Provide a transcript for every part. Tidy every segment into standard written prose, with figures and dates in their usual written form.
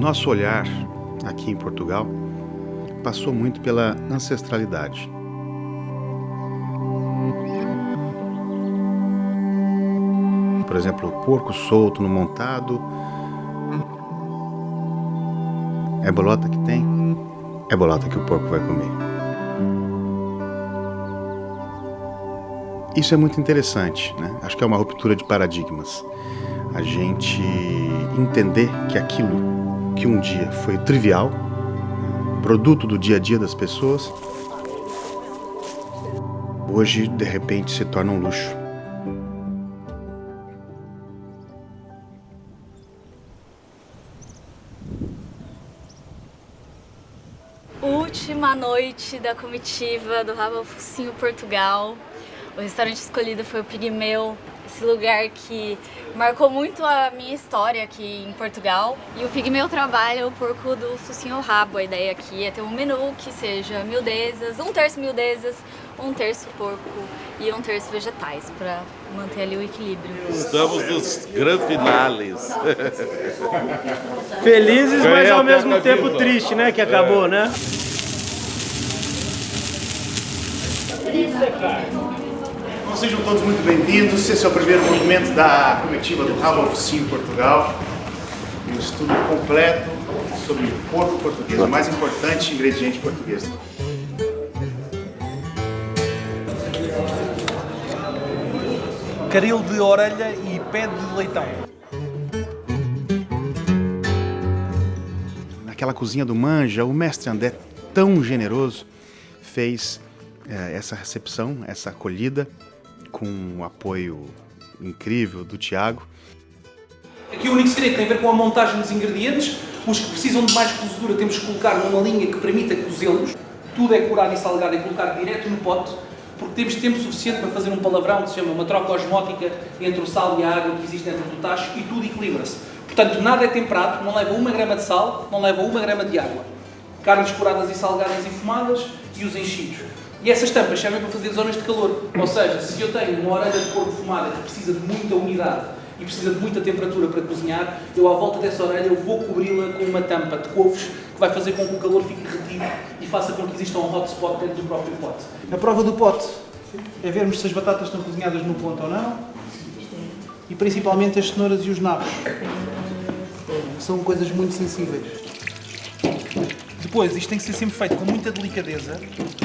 nosso olhar aqui em Portugal passou muito pela ancestralidade. Por exemplo, o porco solto no montado. É bolota que tem? É bolota que o porco vai comer. Isso é muito interessante, né? Acho que é uma ruptura de paradigmas. A gente entender que aquilo que um dia foi trivial, produto do dia a dia das pessoas, hoje, de repente, se torna um luxo. Última noite da comitiva do Rabo ao Focinho Portugal. O restaurante escolhido foi o Pigmeu, esse lugar que marcou muito a minha história aqui em Portugal. E o Pigmeu trabalha o porco do focinho ao rabo. A ideia aqui é ter um menu que seja miudezas, um terço miudezas, um terço porco e um terço vegetais, para manter ali o equilíbrio. Estamos nos grandes finales. Felizes, mas ao mesmo tempo triste, né? Que acabou, né? Bom, sejam todos muito bem-vindos. Esse é o primeiro movimento da comitiva do Rabo ao Focinho Portugal. Um estudo completo sobre o porco português, o mais importante ingrediente português. Caril de orelha e pé de leitão. Naquela cozinha do Manja, o mestre André, tão generoso, fez essa recepção, essa acolhida, com o apoio incrível do Tiago. Aqui o único segredo tem a ver com a montagem dos ingredientes. Os que precisam de mais cozedura temos que colocar numa linha que permita cozê-los. Tudo é curado e salgado e colocado direto no pote, porque temos tempo suficiente para fazer um palavrão que se chama uma troca osmótica entre o sal e a água que existe dentro do tacho, e tudo equilibra-se. Portanto, nada é temperado, não leva 1 grama de sal, não leva 1 grama de água. Carnes curadas e salgadas e fumadas e os enchidos. E essas tampas servem para fazer zonas de calor. Ou seja, se eu tenho uma orelha de porco fumada que precisa de muita umidade e precisa de muita temperatura para cozinhar, eu à volta dessa orelha eu vou cobri-la com uma tampa de couves que vai fazer com que o calor fique retido e faça com que exista um hotspot dentro do próprio pote. A prova do pote é vermos se as batatas estão cozinhadas no ponto ou não, e principalmente as cenouras e os nabos. São coisas muito sensíveis. Depois, isto tem que ser sempre feito com muita delicadeza,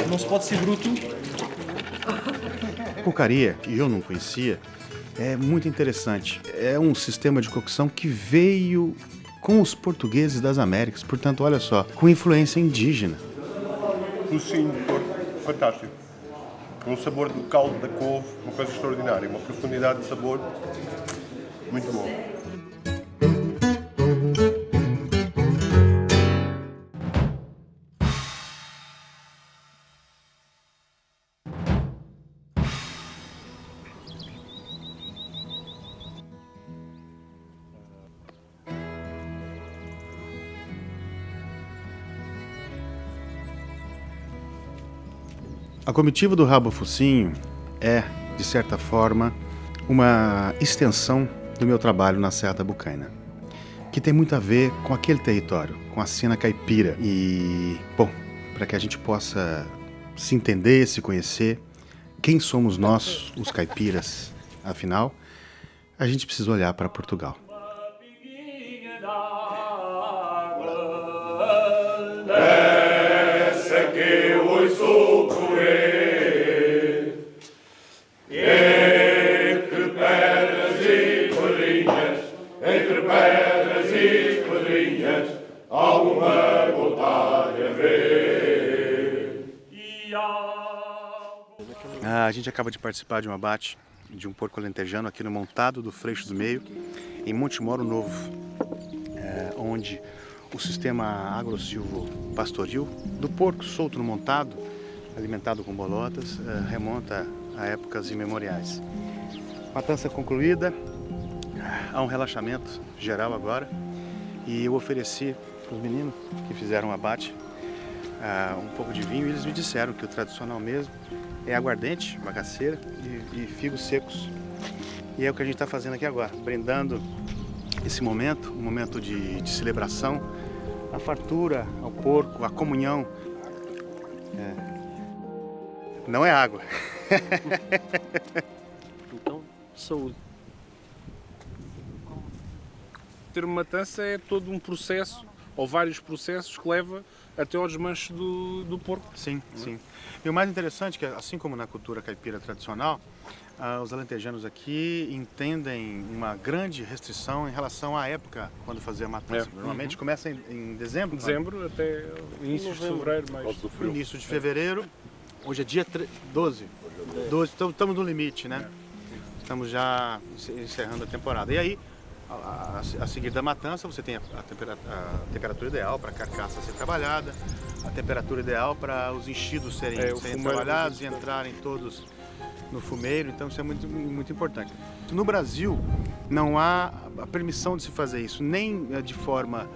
não se pode ser bruto. Cocaria, que eu não conhecia, é muito interessante. É um sistema de cocção que veio com os portugueses das Américas, portanto, olha só, com influência indígena. Focinho de porco, fantástico. Um sabor do caldo da couve, uma coisa extraordinária, uma profundidade de sabor muito bom. A comitiva do Rabo ao Focinho é, de certa forma, uma extensão do meu trabalho na Serra da Bocaina, que tem muito a ver com aquele território, com a cena caipira. E, bom, para que a gente possa se entender, se conhecer, quem somos nós, os caipiras, afinal, a gente precisa olhar para Portugal. A gente acaba de participar de um abate de um porco alentejano aqui no Montado do Freixo do Meio, em Montemoro Novo, onde o sistema agro-silvo-pastoril do porco solto no montado, alimentado com bolotas, remonta a épocas imemoriais. Matança concluída, há um relaxamento geral agora, e eu ofereci para os meninos que fizeram o abate um pouco de vinho, e eles me disseram que o tradicional mesmo é aguardente, bagaceira e figos secos. E é o que a gente está fazendo aqui agora, brindando esse momento, um momento de celebração a fartura ao porco, a comunhão. Não é água. Então, saúde. Ter uma matança é todo um processo, ou vários processos, que leva até ao desmanche do porco. Sim, sim. E o mais interessante é que, assim como na cultura caipira tradicional, os alentejanos aqui entendem uma grande restrição em relação à época quando fazia a matança. Normalmente começa em dezembro. Dezembro até início de fevereiro, mais. Início de fevereiro. Hoje é dia 12. 12, então estamos no limite, né? Estamos já encerrando a temporada. E aí, a seguir da matança, você tem a temperatura ideal para a carcaça ser trabalhada, a temperatura ideal para os enchidos serem trabalhados e entrarem todos no fumeiro. Então isso é muito, muito importante. No Brasil, não há a permissão de se fazer isso, nem de forma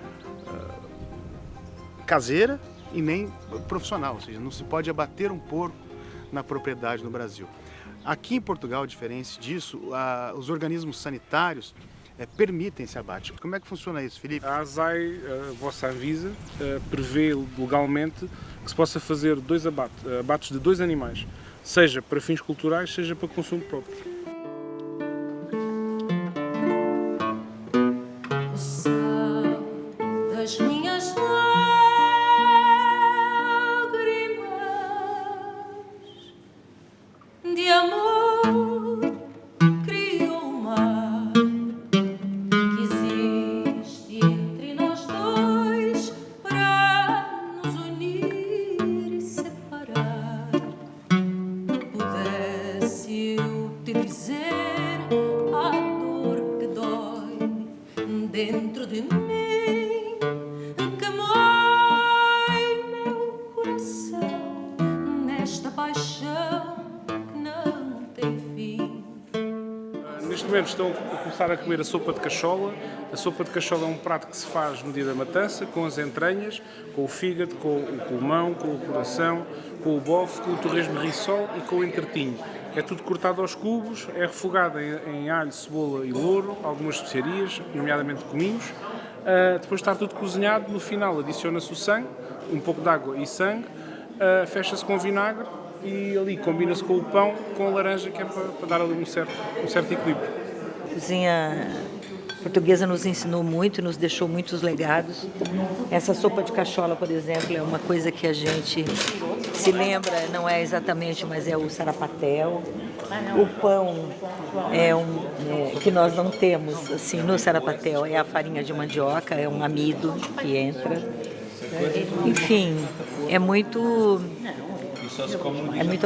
caseira e nem profissional, ou seja, não se pode abater um porco na propriedade no Brasil. Aqui em Portugal, diferente disso, os organismos sanitários permitem esse abate. Como é que funciona isso, Filipe? A ASAI, a vossa Anvisa, prevê legalmente que se possa fazer abates de 2 animais, seja para fins culturais, seja para consumo próprio. O sal das minhas lágrimas de amor criou o mar que existe entre nós dois para nos unir e separar. Pudesse eu te dizer a dor que dói dentro de mim, que mói meu coração nesta paixão que não tem fim. Neste momento estão a começar a comer a sopa de cachola. A sopa de cachola é um prato que se faz no dia da matança, com as entranhas, com o fígado, com o pulmão, com o coração, com o bofe, com o torresmo de rissol e com o entretinho. É tudo cortado aos cubos, é refogado em alho, cebola e louro, algumas especiarias, nomeadamente cominhos. Depois de estar tudo cozinhado, no final adiciona-se o sangue, um pouco de água e sangue, fecha-se com vinagre e ali combina-se com o pão, com a laranja, que é para dar ali um certo equilíbrio. A cozinha portuguesa nos ensinou muito, nos deixou muitos legados. Essa sopa de cachola, por exemplo, é uma coisa que a gente se lembra, não é exatamente, mas é o sarapatel. O pão que nós não temos assim no sarapatel é a farinha de mandioca, é um amido que entra. Enfim, é muito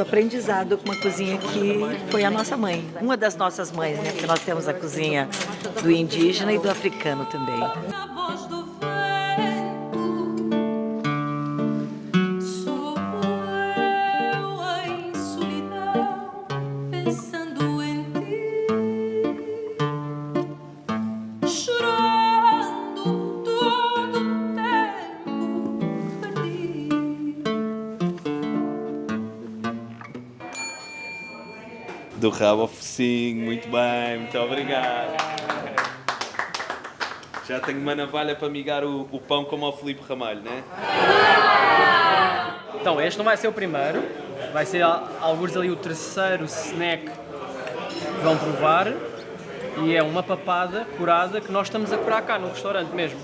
aprendizado com uma cozinha que foi a nossa mãe, uma das nossas mães, né? Porque nós temos a cozinha do indígena e do africano também. Na voz do vento, sou eu em solidão, pensando em ti, chorando todo o tempo perdido. Do rabo ao focinho, muito bem, muito obrigado. Já tenho uma navalha para migar o pão como ao Filipe Ramalho, né? Então, este não vai ser o primeiro, vai ser alguns ali o terceiro snack que vão provar e é uma papada curada que nós estamos a curar cá no restaurante mesmo.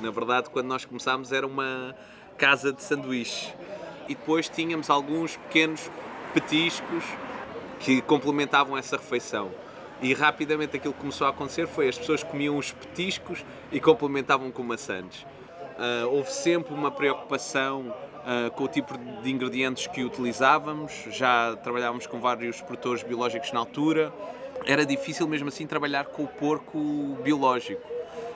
Na verdade, quando nós começámos era uma casa de sanduíche e depois tínhamos alguns pequenos petiscos que complementavam essa refeição. E rapidamente aquilo que começou a acontecer foi as pessoas comiam os petiscos e complementavam com maçãs. Houve sempre uma preocupação com o tipo de ingredientes que utilizávamos, já trabalhávamos com vários produtores biológicos na altura, era difícil mesmo assim trabalhar com o porco biológico.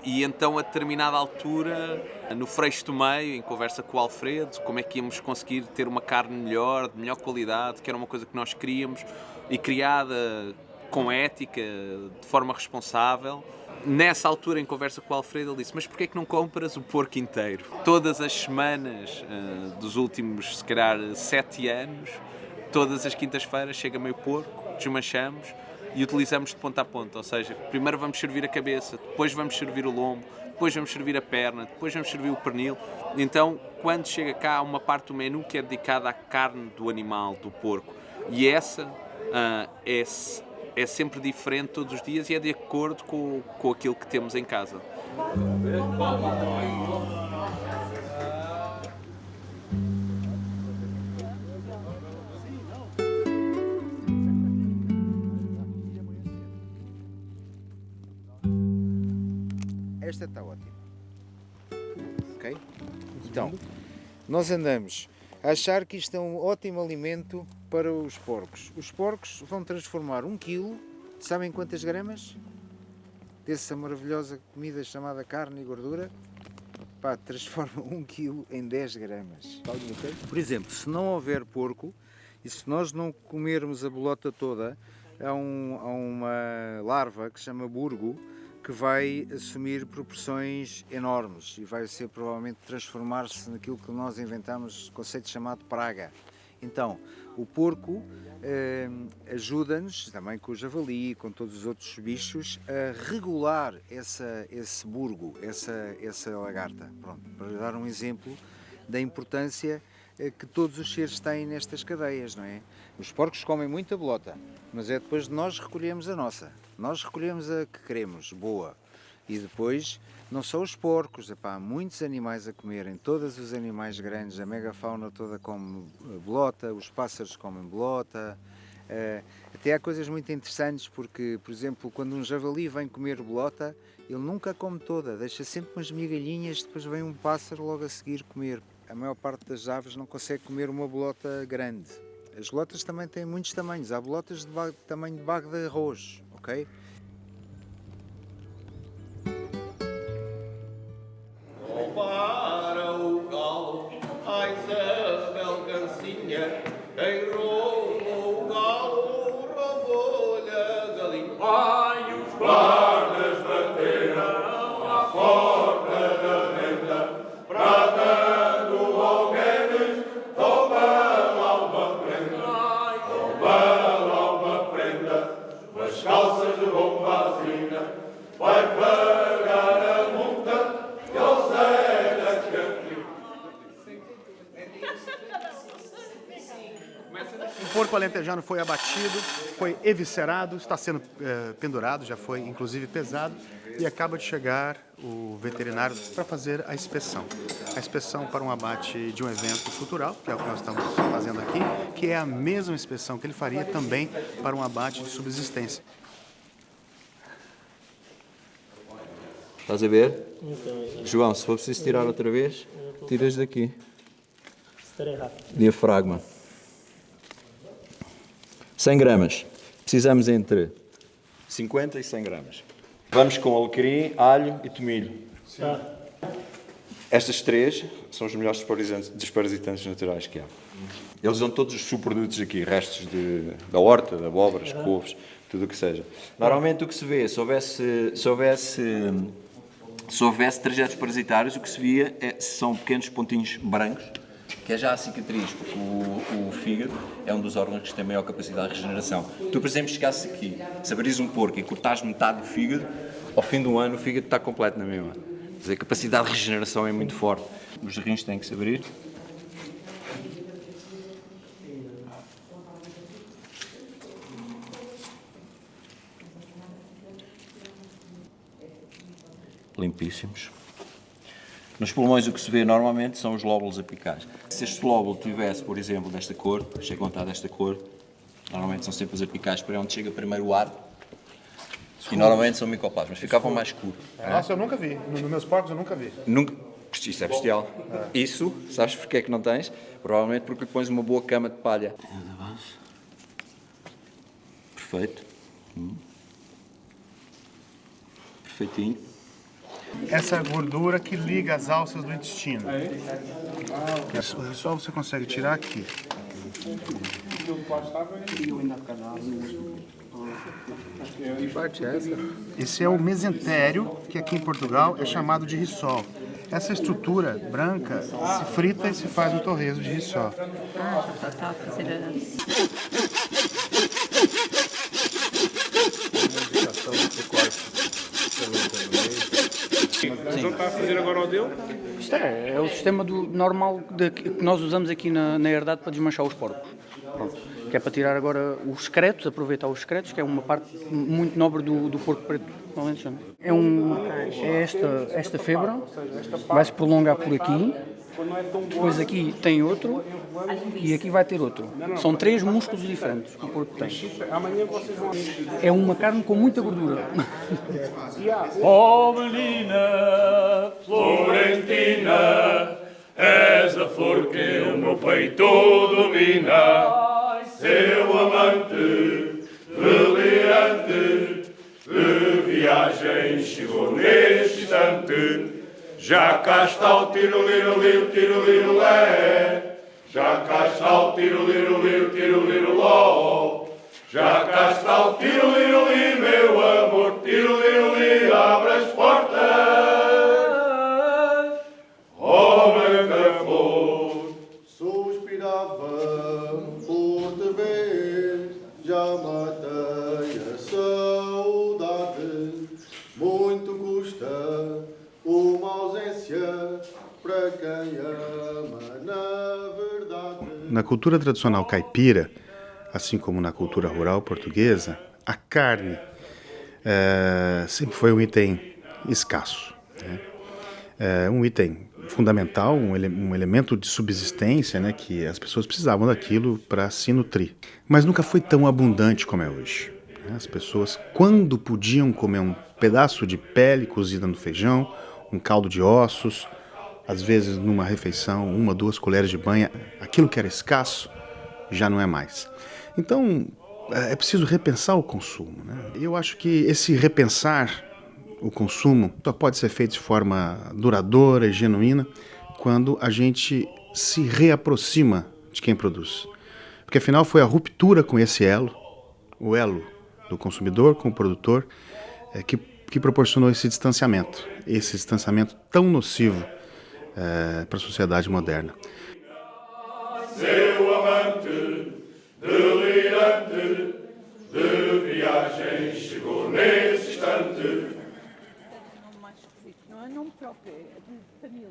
E então a determinada altura, no Freixo do Meio, em conversa com o Alfredo, como é que íamos conseguir ter uma carne melhor, de melhor qualidade, que era uma coisa que nós queríamos, e criada com ética, de forma responsável. Nessa altura, em conversa com o Alfredo, ele disse: mas porquê é que não compras o porco inteiro? Todas as semanas dos últimos, se calhar, 7 anos, todas as quintas-feiras chega meio porco, desmanchamos, e utilizamos de ponta a ponta, ou seja, primeiro vamos servir a cabeça, depois vamos servir o lombo, depois vamos servir a perna, depois vamos servir o pernil. Então, quando chega cá, há uma parte do menu que é dedicada à carne do animal, do porco, e essa é sempre diferente todos os dias e é de acordo com aquilo que temos em casa. Esta está ótima. Ok? Então, nós andamos a achar que isto é um ótimo alimento para os porcos. Os porcos vão transformar 1 kg, sabem quantas gramas? Dessa maravilhosa comida chamada carne e gordura? Pá, transforma 1 kg em 10 gramas. Por exemplo, se não houver porco e se nós não comermos a bolota toda, há uma larva que se chama burgo, que vai assumir proporções enormes e vai ser provavelmente transformar-se naquilo que nós inventamos, o conceito chamado praga. Então, o porco ajuda-nos, também com o javali, com todos os outros bichos, a regular esse burgo, essa lagarta. Pronto, para dar um exemplo da importância que todos os seres têm nestas cadeias, não é? Os porcos comem muita bolota, mas é depois de nós recolhemos a nossa. Nós recolhemos a que queremos, boa. E depois, não só os porcos, há muitos animais a comerem, todos os animais grandes, a megafauna toda come bolota, os pássaros comem bolota. Até há coisas muito interessantes, porque, por exemplo, quando um javali vem comer bolota, ele nunca come toda, deixa sempre umas migalhinhas, depois vem um pássaro logo a seguir comer. A maior parte das aves não consegue comer uma bolota grande. As bolotas também têm muitos tamanhos, há bolotas de tamanho de bago de arroz, ok? Para o galo, a Isabel Cancinha, quem roubou o galo, roubou-lhe a galinha. Ai, os guardas bateram à porta da venda, bradando ao Guedes, toma lá uma prenda. Toma lá uma prenda, umas calças de bombazina, vai pagar a multa. O porco alentejano foi abatido, foi eviscerado, está sendo pendurado, já foi inclusive pesado e acaba de chegar o veterinário para fazer a inspeção. A inspeção para um abate de um evento cultural, que é o que nós estamos fazendo aqui, que é a mesma inspeção que ele faria também para um abate de subsistência. Estás a ver? João, se for preciso tirar outra vez, tiras daqui. Diafragma. 100 gramas. Precisamos entre 50 e 100 gramas. Vamos com alecrim, alho e tomilho. Estas três são os melhores desparasitantes naturais que há. Eles dão todos os subprodutos aqui, restos da horta, de abóboras, couves, tudo o que seja. Normalmente o que se vê, se houvesse trajetos parasitários, o que se via são pequenos pontinhos brancos, que é já a cicatriz, porque o fígado é um dos órgãos que tem maior capacidade de regeneração. Tu, por exemplo, chegasses aqui, se abrires um porco e cortares metade do fígado, ao fim do ano o fígado está completo na mesma. Quer dizer, a capacidade de regeneração é muito forte. Os rins têm que se abrir. Limpíssimos. Nos pulmões o que se vê normalmente são os lóbulos apicais. Se este lóbulo tivesse, por exemplo, desta cor, chega a contar desta cor, normalmente são sempre os apicais, para onde chega primeiro o ar, e normalmente são micoplasmas, ficavam mais escuros. Nossa, eu nunca vi. Nos meus porcos eu nunca vi. Nunca. Isso é bestial. Isso, sabes porque é que não tens? Provavelmente porque lhe pões uma boa cama de palha. Perfeito. Perfeitinho. Essa gordura que liga as alças do intestino. Só você consegue tirar aqui. Que parte é essa? Esse é o mesentério, que aqui em Portugal é chamado de rissol. Essa estrutura branca se frita e se faz um torresmo de rissol. O João está a fazer agora o dele. Isto é o sistema normal que nós usamos aqui na herdade para desmanchar os porcos. Pronto. Que é para tirar agora os excretos, aproveitar os excretos, que é uma parte muito nobre do porco preto. É esta febra, vai-se prolongar por aqui, depois aqui tem outro e aqui vai ter outro. São 3 músculos diferentes que o porco tem. É uma carne com muita gordura. Oh menina Florentina, és a flor que o meu peito domina. Seu amante brilhante de viagem chegou neste instante. Já cá está o tiro-liro-li, o tiro-liro-lé. Já cá está o tiro-liro-li, o tiro-liro-ló. Já cá está o tiro-liro-li, meu amor, tiro-liro-li, abre as portas. Oh, branca flor, suspirava por te ver, já matei a saudade. Muito custa uma ausência para quem ama na verdade. Na cultura tradicional caipira, assim como na cultura rural portuguesa, a carne sempre foi um item escasso, né? Um item fundamental, um elemento de subsistência, né, que as pessoas precisavam daquilo para se nutrir. Mas nunca foi tão abundante como é hoje. As pessoas, quando podiam comer um pedaço de pele cozida no feijão, um caldo de ossos, às vezes numa refeição, 1, 2 colheres de banha, aquilo que era escasso já não é mais. Então, é preciso repensar o consumo, né? Eu acho que esse repensar o consumo só pode ser feito de forma duradoura e genuína quando a gente se reaproxima de quem produz. Porque afinal foi a ruptura com esse elo, o elo do consumidor com o produtor, que proporcionou esse distanciamento tão nocivo para a sociedade moderna. seu amante delirante de viagem chegou nesse instante. Não é nome próprio, é de família.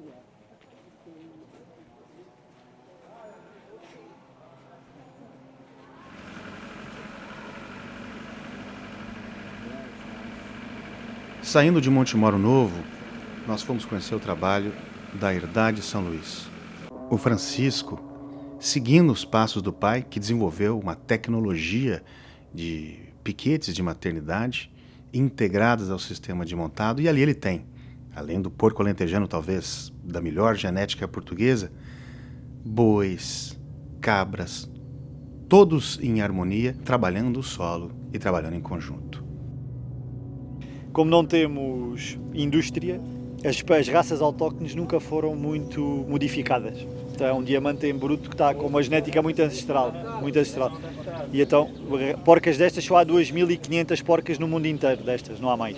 Saindo de Montemoro Novo, nós fomos conhecer o trabalho da Herdade São Luís. O Francisco, seguindo os passos do pai, que desenvolveu uma tecnologia de piquetes de maternidade integradas ao sistema de montado, e ali ele tem, além do porco alentejano, talvez da melhor genética portuguesa, bois, cabras, todos em harmonia, trabalhando o solo e trabalhando em conjunto. Como não temos indústria, as raças autóctones nunca foram muito modificadas. Então é um diamante em bruto que está com uma genética muito ancestral. E então, porcas destas, só há 2.500 porcas no mundo inteiro destas, não há mais.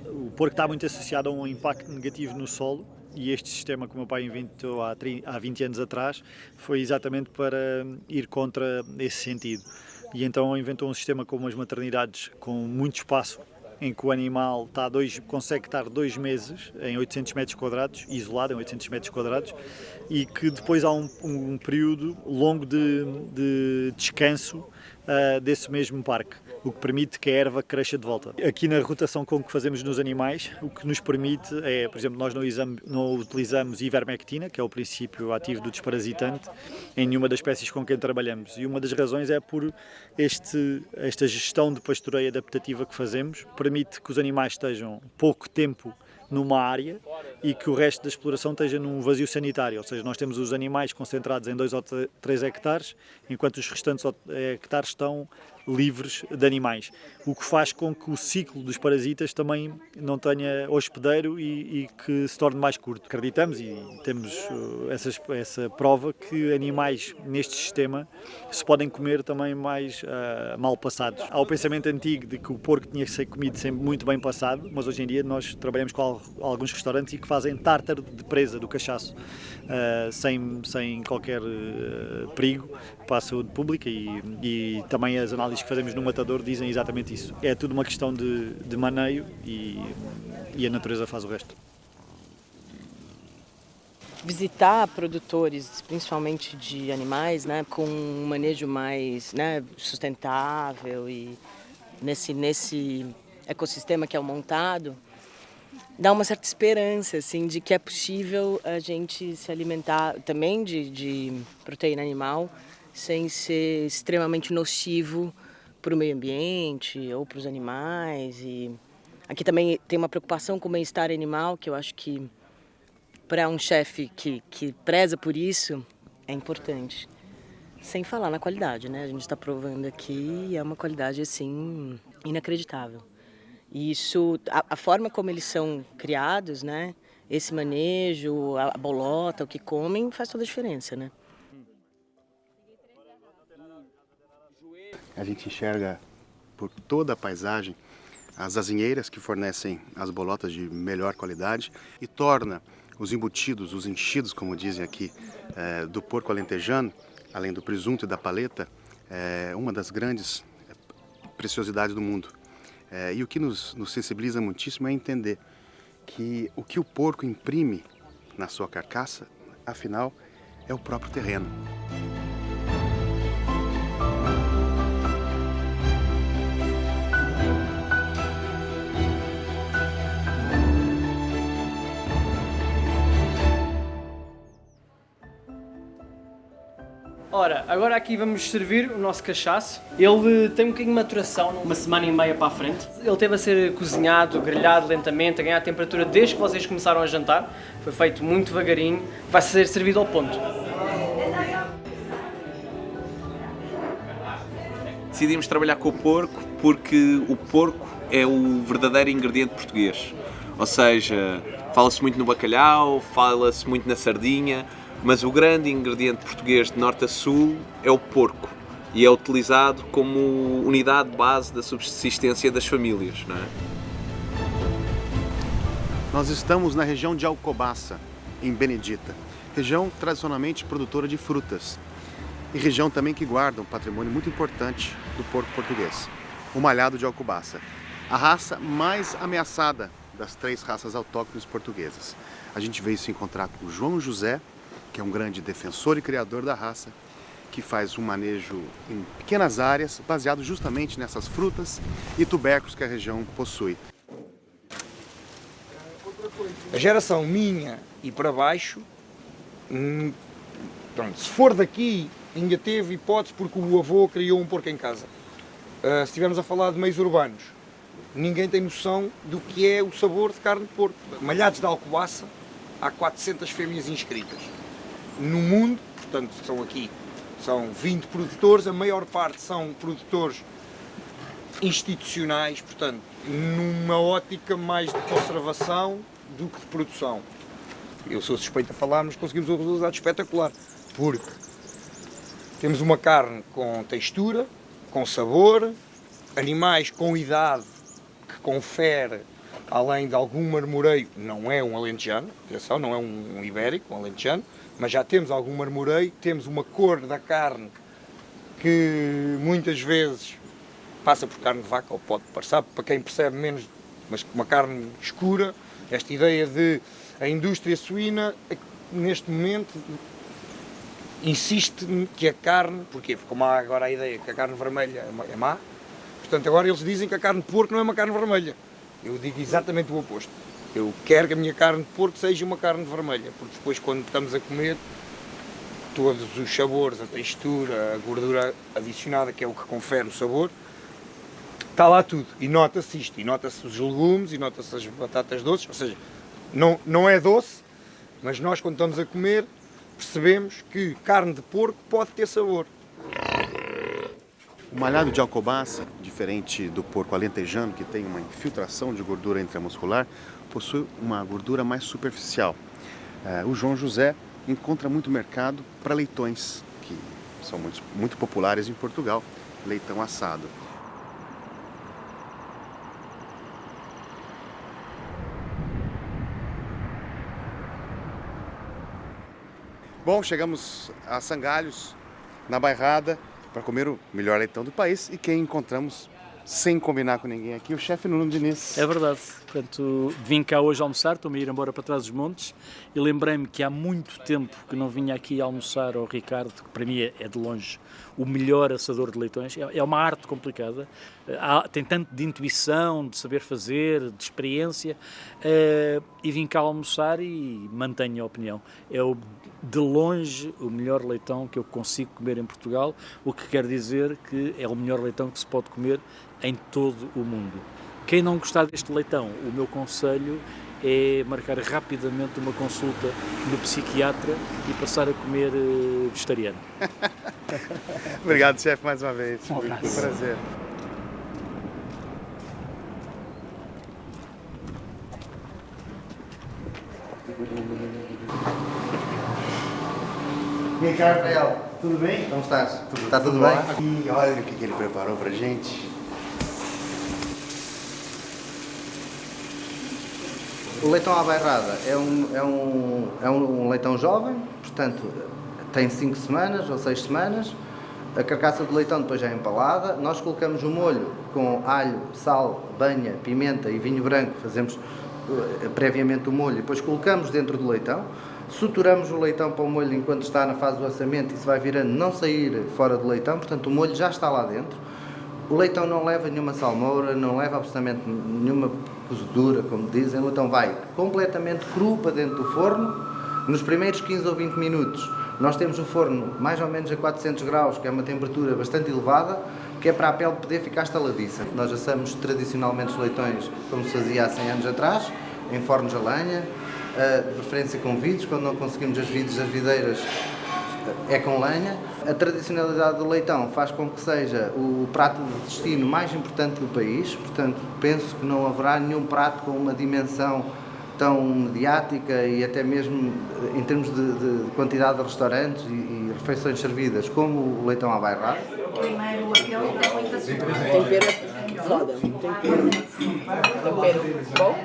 O porco está muito associado a um impacto negativo no solo, e este sistema que o meu pai inventou há 20 anos atrás foi exatamente para ir contra esse sentido. E então inventou um sistema com umas maternidades com muito espaço, em que o animal consegue estar 2 meses em 800 metros quadrados, isolado em 800 metros quadrados, e que depois há um período longo de descanso desse mesmo parque, o que permite que a erva cresça de volta. Aqui na rotação com que fazemos nos animais, o que nos permite é, por exemplo, nós não utilizamos ivermectina, que é o princípio ativo do desparasitante, em nenhuma das espécies com quem trabalhamos. E uma das razões é por esta gestão de pastoreio adaptativa que fazemos, permite que os animais estejam pouco tempo numa área e que o resto da exploração esteja num vazio sanitário, ou seja, nós temos os animais concentrados em 2 ou 3 hectares, enquanto os restantes hectares estão livres de animais, o que faz com que o ciclo dos parasitas também não tenha hospedeiro e que se torne mais curto. Acreditamos e temos essa prova que animais neste sistema se podem comer também mais mal passados. Há o pensamento antigo de que o porco tinha que ser comido sempre muito bem passado, mas hoje em dia nós trabalhamos com alguns restaurantes e que fazem tártaro de presa do cachaço, sem qualquer perigo para a saúde pública, e também as análises que fazemos no matador dizem exatamente isso. É tudo uma questão de maneio e e a natureza faz o resto. Visitar produtores, principalmente de animais, né, com um manejo mais, né, sustentável e nesse ecossistema que é o montado, dá uma certa esperança assim, de que é possível a gente se alimentar também de proteína animal sem ser extremamente nocivo para o meio ambiente ou para os animais. E aqui também tem uma preocupação com o bem-estar animal, que eu acho que para um chefe que preza por isso é importante. Sem falar na qualidade, né? A gente está provando aqui e é uma qualidade assim inacreditável. E isso, a forma como eles são criados, né? Esse manejo, a bolota, o que comem, faz toda a diferença, né? A gente enxerga por toda a paisagem as azinheiras que fornecem as bolotas de melhor qualidade e torna os embutidos, os enchidos, como dizem aqui, do porco alentejano, além do presunto e da paleta, uma das grandes preciosidades do mundo. E o que nos sensibiliza muitíssimo é entender que o que o porco imprime na sua carcaça, afinal, é o próprio terreno. Ora, agora aqui vamos servir o nosso cachaço. Ele tem um bocadinho de maturação, uma semana e meia para a frente. Ele teve a ser cozinhado, grelhado lentamente, a ganhar temperatura desde que vocês começaram a jantar. Foi feito muito devagarinho, vai ser servido ao ponto. Decidimos trabalhar com o porco porque o porco é o verdadeiro ingrediente português. Ou seja, fala-se muito no bacalhau, fala-se muito na sardinha, mas o grande ingrediente português de norte a sul é o porco e é utilizado como unidade base da subsistência das famílias, não é? Nós estamos na região de Alcobaça, em Benedita, região tradicionalmente produtora de frutas e região também que guarda um patrimônio muito importante do porco português, o malhado de Alcobaça, a raça mais ameaçada das 3 raças autóctones portuguesas. A gente veio se encontrar com o João José, que é um grande defensor e criador da raça, que faz um manejo em pequenas áreas, baseado justamente nessas frutas e tubérculos que a região possui. A geração minha e para baixo, pronto, se for daqui, ainda teve hipótese porque o avô criou um porco em casa. Se estivermos a falar de meios urbanos, ninguém tem noção do que é o sabor de carne de porco. Malhados de Alcobaça, há 400 fêmeas inscritas. No mundo, portanto, são 20 produtores, a maior parte são produtores institucionais, portanto, numa ótica mais de conservação do que de produção. Eu sou suspeito a falar, mas conseguimos um resultado espetacular, porque temos uma carne com textura, com sabor, animais com idade que confere, além de algum marmoreio, não é um alentejano, atenção, não é um ibérico, um alentejano, mas já temos algum marmoreio, temos uma cor da carne que muitas vezes passa por carne de vaca, ou pode passar, para quem percebe menos, mas uma carne escura. Esta ideia de a indústria suína, neste momento, insiste que a carne, porquê? Porque como há agora a ideia que a carne vermelha é má, portanto agora eles dizem que a carne de porco não é uma carne vermelha. Eu digo exatamente o oposto. Eu quero que a minha carne de porco seja uma carne vermelha, porque depois quando estamos a comer, todos os sabores, a textura, a gordura adicionada, que é o que confere o sabor, está lá tudo. E nota-se isto, e nota-se os legumes, e nota-se as batatas doces, ou seja, não é doce, mas nós quando estamos a comer percebemos que carne de porco pode ter sabor. O malhado de Alcobaça, diferente do porco alentejano, que tem uma infiltração de gordura intramuscular, possui uma gordura mais superficial. O João José encontra muito mercado para leitões, que são muito populares em Portugal, leitão assado. Bom, chegamos a Sangalhos, na Bairrada, para comer o melhor leitão do país, e quem encontramos, sem combinar com ninguém aqui, o chefe Nuno Diniz. É verdade. Portanto, vim cá hoje almoçar, estou-me a ir embora para trás dos montes e lembrei-me que há muito tempo que não vinha aqui almoçar ao Ricardo, que para mim é de longe o melhor assador de leitões. É uma arte complicada, tem tanto de intuição, de saber fazer, de experiência, e vim cá almoçar e mantenho a opinião. É de longe o melhor leitão que eu consigo comer em Portugal, o que quer dizer que é o melhor leitão que se pode comer em todo o mundo. Quem não gostar deste leitão, o meu conselho é marcar rapidamente uma consulta no psiquiatra e passar a comer vegetariano. Obrigado, chefe, mais uma vez. Um abraço. Foi um prazer. Vem cá, Rafael. Tudo bem? Como estás? Tá tudo bem? E olha o que ele preparou pra gente. O leitão à bairrada é um leitão jovem, portanto tem 5 semanas ou 6 semanas. A carcaça do leitão depois já é empalada. Nós colocamos o molho com alho, sal, banha, pimenta e vinho branco. Fazemos previamente o molho e depois colocamos dentro do leitão. Suturamos o leitão para o molho enquanto está na fase do assamento e se vai virando não sair fora do leitão. Portanto, o molho já está lá dentro. O leitão não leva nenhuma salmoura, não leva absolutamente nenhuma cozedura, como dizem. O leitão vai completamente cru para dentro do forno. Nos primeiros 15 ou 20 minutos, nós temos o forno mais ou menos a 400 graus, que é uma temperatura bastante elevada, que é para a pele poder ficar estaladiça. Nós assamos tradicionalmente os leitões como se fazia há 100 anos atrás, em fornos a lenha, de preferência com vidros. Quando não conseguimos as videiras, é com lenha. A tradicionalidade do leitão faz com que seja o prato de destino mais importante do país, portanto penso que não haverá nenhum prato com uma dimensão tão mediática e até mesmo em termos de quantidade de restaurantes e refeições servidas como o leitão à bairrada. Tempero foda. Tempero bom.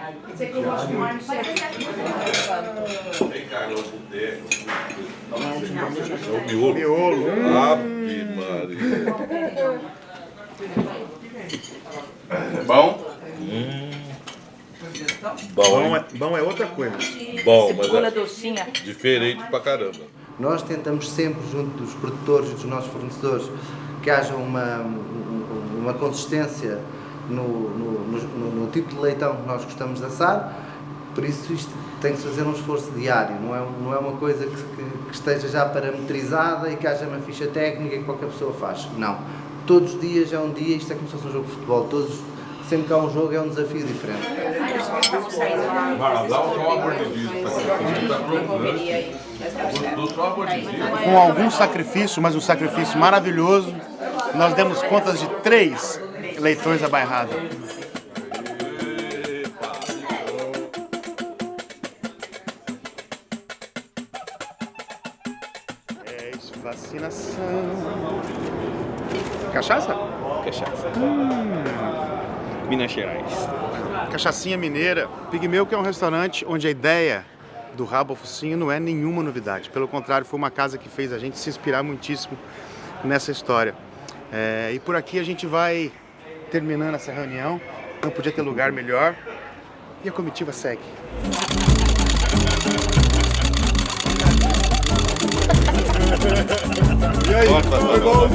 Miolo. Ave Maria. Bom? Bom é outra coisa. Bom, mas Cebola docinha. diferente pra caramba. Nós tentamos sempre, junto dos produtores e dos nossos fornecedores, que haja uma consistência no tipo de leitão que nós gostamos de assar. Por isso isto tem que se fazer um esforço diário, não é uma coisa que esteja já parametrizada e que haja uma ficha técnica que qualquer pessoa faz. Não. Todos os dias é um dia, isto é como se fosse um jogo de futebol. Sempre que há um jogo é um desafio diferente. Dá só uma mordidinha. Com algum sacrifício, mas um sacrifício maravilhoso, nós demos contas de 3 leitões à bairrada. É isso, vacinação. Cachaça? Cachaça. Minas Gerais. Cachaçinha mineira. Pigmeu, que é um restaurante onde a ideia do Rabo ao Focinho não é nenhuma novidade. Pelo contrário, foi uma casa que fez a gente se inspirar muitíssimo nessa história. E por aqui a gente vai terminando essa reunião. Não podia ter lugar melhor. E a comitiva segue. E aí, foi bom?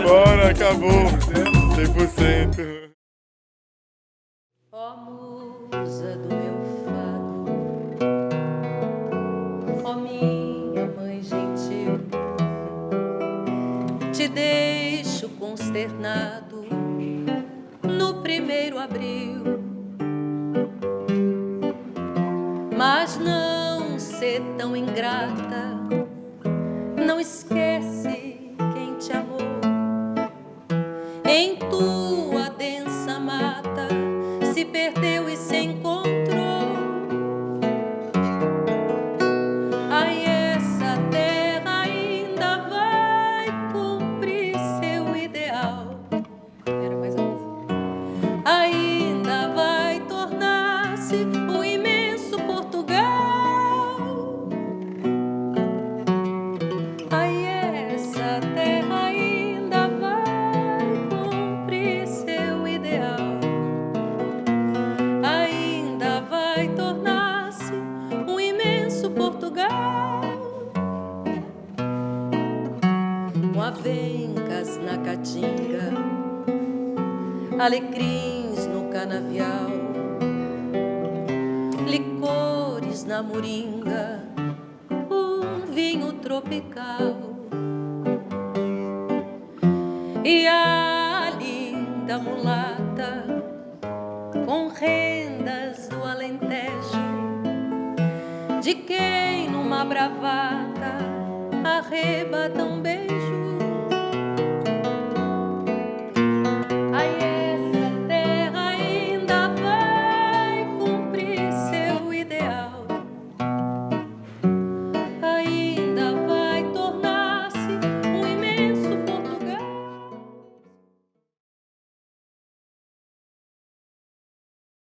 Bora, acabou. 100%. Ó musa do meu fado, ó minha mãe gentil, te deixo consternado no 1º abril, mas não ser tão ingrata, não esquece quem te amou. Em tua densa mata se perdeu e se encontrou. Ai, essa terra ainda vai cumprir seu ideal. Era mais alto. Ainda vai tornar-se o imenso Portugal. Ai, essa terra ainda vai cumprir na caatinga, alecrins no canavial, licores na moringa, um vinho tropical. E a linda mulata com rendas do Alentejo, de quem numa bravata arrebata um beijo.